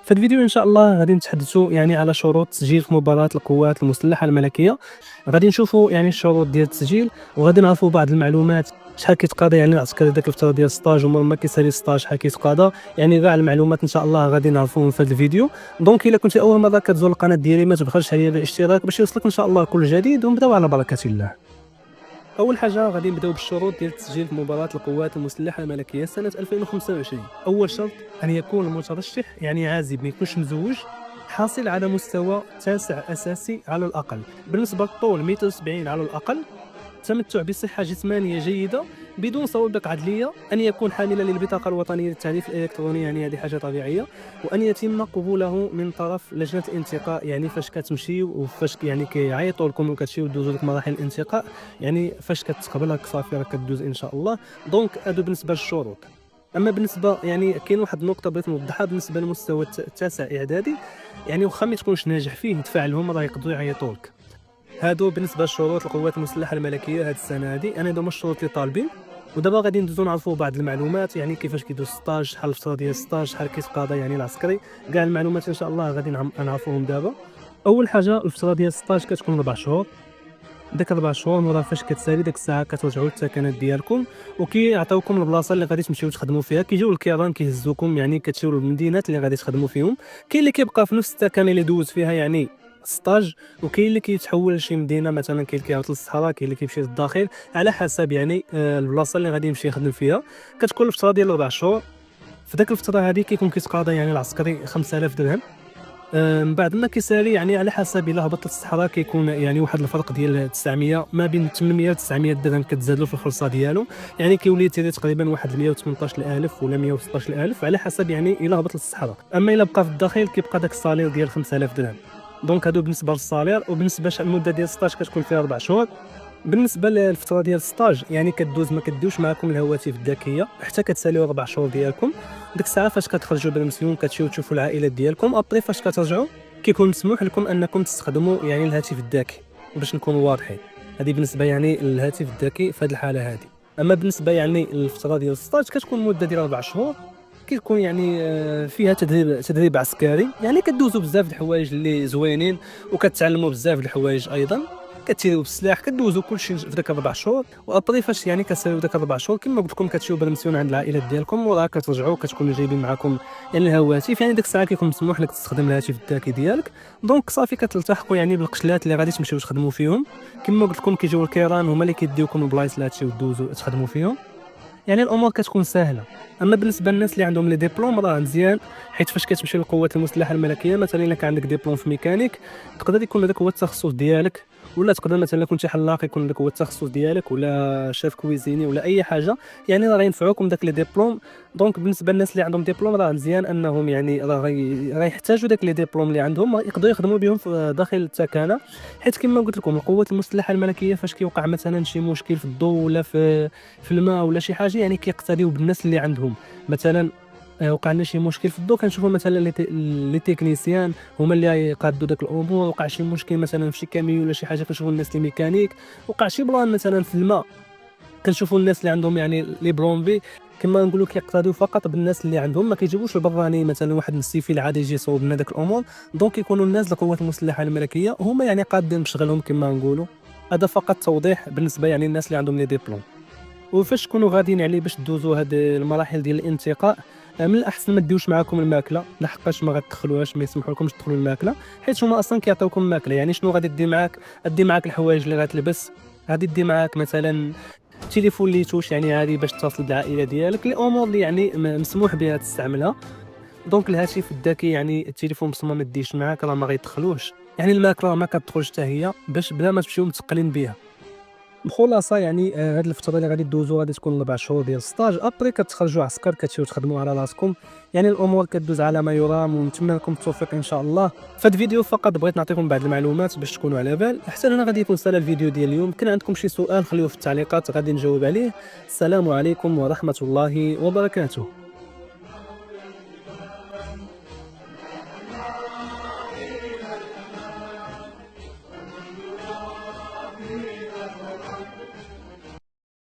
في الفيديو ان شاء الله غادي نتحدثوا يعني على شروط تسجيل في مباراة القوات المسلحة الملكية. غادي نشوفوا يعني الشروط ديال التسجيل، وغادي نعرفوا بعض المعلومات. شحال كيتقاضى يعني العسكري داك الفتره ديال ستاج، ومن ما كيسالي ستاج شحال كيتقاضى. يعني كاع المعلومات ان شاء الله غادي نعرفوهم في هذا الفيديو. دونك الا كنتي اول مره كتزور القناه ديالي ما تبخلش عليا بالاشتراك باش يوصلك ان شاء الله كل جديد، ونبداو على بركه الله. اول حاجه غادي نبداو بالشروط ديال التسجيل في مباراه القوات المسلحه الملكيه سنه 2025. اول شرط ان يكون المترشح يعني عازب، ما يكونش مزوج، حاصل على مستوى تاسع اساسي على الاقل. بالنسبه للطول 170 على الاقل، تمتع بصحه جسمانيه جيده بدون سوابق عدليه، ان يكون حاملا للبطاقه الوطنيه للتعريف الالكتروني، يعني هذه حاجه طبيعيه، وان يتم قبوله من طرف لجنه الانتقاء. يعني فاش كتمشيو وفاش يعني كيعيطوا لكم وكتمشيو دوزوا لك مراحل الانتقاء، يعني فاش كتقبل راك صافي راك كدوز ان شاء الله. دونك هادو بالنسبه للشروط. اما بالنسبه يعني كاين واحد النقطه بغيت نوضحها بالنسبه للمستوى التاسع اعدادي، يعني واخا ما تكونش ناجح فيه يدفع لهم، راه يقدروا يعيطوا لك. هادو بالنسبه لشروط القوات المسلحه الملكيه هاد السنه هادي. انا هادو هما الشروط اللي طالبين. ودابا غادي ندوزو نعرفوا بعض المعلومات، يعني كيفاش كيدوز ستاج، شحال الفتره ديال ستاج، شحال كيتقاضى يعني العسكري. كاع المعلومات ان شاء الله غادي نعرفوهم دابا. اول حاجه الفتره ديال ستاج كتكون 4 شهور. داك 4 شهور مورا فاش كتسالي ديك الساعه كترجعوا للسكنات ديالكم، وكيعطيوكم البلاصه اللي غادي تمشيو تخدموا فيها. كيجيو الكيران كيهزوكم، يعني كتمشيو للمدينات اللي غادي تخدموا فيهم. كاين اللي كيبقى في نفس السكن اللي دوز فيها يعني ستاج، وكاين اللي كيتحول لشي مدينه، مثلا كاين اللي كيهبط للصحراء، كاين اللي كيمشي للداخل، على حسب يعني البلاصه اللي غادي يمشي يخدم فيها. كتكون الفتره ديال 4 شهور. في داك الفتره هذه كيكون كيتقاضى يعني العسكري 5000 درهم. من بعد ما كيسالي يعني على حسب الا هبط للصحراء كيكون يعني واحد الفرق ديال 900، ما بين 800 و 900 درهم كتزاد له في الخلصه ديالو. يعني كيولي تيري تقريبا واحد 118000 ولا 116000 على حسب يعني الا هبط للصحراء. اما الا بقى في الداخل كيبقى داك الصالير ديال 5000 درهم. دونك هادو بالنسبه للصالير. وبالنسبه المده ديال السطاج كتكون فيها 4 شهور. بالنسبه للفتره ديال السطاج يعني كدوز ما كديوش معكم الهواتف الذكيه حتى كتساليو 4 شهور ديالكم. ديك الساعه فاش كتخرجوا بالمسيون كتمشيو تشوفوا العائلات ديالكم. ابري فاش كترجعوا كيكون مسموح لكم انكم تستخدموا يعني الهاتف الذكي، باش نكونوا واضحين. هذه بالنسبه يعني للهاتف الذكي في هذه الحاله هذه. اما بالنسبه يعني للفتره ديال السطاج كتكون مده ديال 4 شهور. كيكون يعني فيها تدريب عسكري، يعني كدوزوا بزاف د الحوايج اللي زوينين، وكتعلموا بزاف د الحوايج ايضا. كتيروا بالسلاح، كدوزوا كلشي في داك 4 شهور. وابري فاش يعني كتساليو داك 4 شهور كما قلت لكم كتمشيو بالمسيون عند العائلات ديالكم، وراه كترجعوا كتكونوا جايبين معكم يعني الهواتف. يعني ديك الساعه كيكون مسموح لك تستخدم الهاتف الذكي ديالك. دونك صافي كتلتحقوا يعني بالقشلات اللي غادي تمشيو تخدموا فيهم. كما قلت لكم كيجيو الكيران هما اللي كيديوكم البلايص اللي غادي تدوزوا تخدموا فيهم. يعني الامور كتكون سهله. اما بالنسبه للناس اللي عندهم لي ديبلوم راه مزيان، حيت فاش كتمشي للقوات المسلحه الملكيه مثلا الا كان عندك ديبلوم في ميكانيك تقدر يكون هذاك هو التخصص ديالك، ولا تقدر مثلا كنتي حلاق يكون هذاك هو التخصص ديالك، ولا شيف كويزيني ولا اي حاجه. يعني راه ينفعوكم داك لي ديبلوم. دونك بالنسبه للناس اللي عندهم ديبلوم راه مزيان انهم يعني راه غيحتاجوا داك لي ديبلوم اللي عندهم يقدروا يخدموا بهم في داخل التكانه. حيت كما قلت لكم القوات المسلحه الملكيه فاش كيوقع مثلا شي مشكل في الضوء ولا في الماء ولا شي حاجه، يعني كيقتديو بالناس اللي عندهم. مثلا وقع لنا شي مشكل في الضوء كنشوفوا مثلا لي تكنيسيان هما اللي يقادوا داك الامور. وقع شي مشكل مثلا في شي كاميو ولا شي حاجه كنشوفوا الناس اللي ميكانيك. وقع شي بلان مثلا في الماء كنشوفوا الناس اللي عندهم يعني لي بلومبي. كما نقولوا كيقتادوا فقط بالناس اللي عندهم، ما كيجيبوش البراني مثلا واحد السيفي العادي يجي يصوب لنا داك الامور. دونك يكونوا الناس القوات المسلحه الملكيه هما يعني قادين بشغلهم كما نقولوا. هذا فقط توضيح بالنسبه يعني الناس اللي عندهم لي ديبلوم. وفاش تكونوا غاديين عليه باش دوزوا هاد المراحل ديال الانتقاء، من الاحسن ما ديوش معاكم الماكله، لحقاش ما غتدخلوهاش، ما يسمحوا لكمش تدخلوا الماكله، حيت هما اصلا كيعطيوكم الماكله. يعني شنو غادي دي معاك؟ دي معاك الحوايج اللي غتلبس، غادي دي معاك مثلا التليفون اللي توش يعني عادي باش تتصل بالعائله ديالك، الامور اللي يعني مسموح بها تستعملها. دونك الهاتف الذكي يعني التليفون بصما ما ديش معاك، راه ما غيدخلوش. يعني الماكله ما كتدخلش حتى هي باش بلا ما تمشيو متقلين بها. بخلاصه يعني هاد الفتره اللي غادي دوزو غادي تكون 4 شهور ديال ستاج. ابري كتخرجوا عسكر كتمشيو تخدموا على راسكم. يعني الامور كدوز على ما يرام، ونتمنى لكم التوفيق ان شاء الله. في هاد الفيديو فقط بغيت نعطيكم بعض المعلومات باش تكونوا على بال. حتى انا غادي يكون سالا الفيديو ديال اليوم. كان عندكم شي سؤال خليوه في التعليقات غادي نجاوب عليه. السلام عليكم ورحمه الله وبركاته.